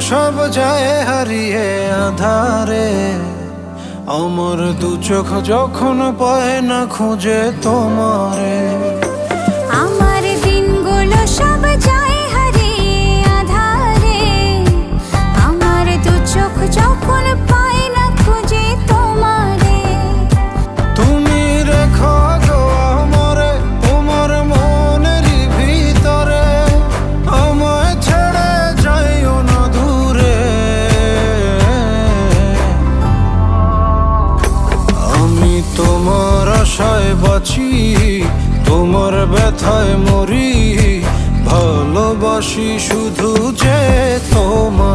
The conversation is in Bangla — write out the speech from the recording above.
সব যায় হারিয়ে আধারে। আমার দু চোখ যখন পায় না খুঁজে তোমারে। আমার দিনগুলো সব যায় হারিয়ে আঁধারে। আমার দু চোখ যখন পায় না খুঁজে তোমারে। তুমি রেখো গো আমারে তোমার মনেরই ভিতরে, আমায় ছেড়ে যাইও না দূরে। আমি তোমার আশায় বাঁচি, তোমার ব্যথায় মরি, ভালোবাসি শুধু যে তোমার।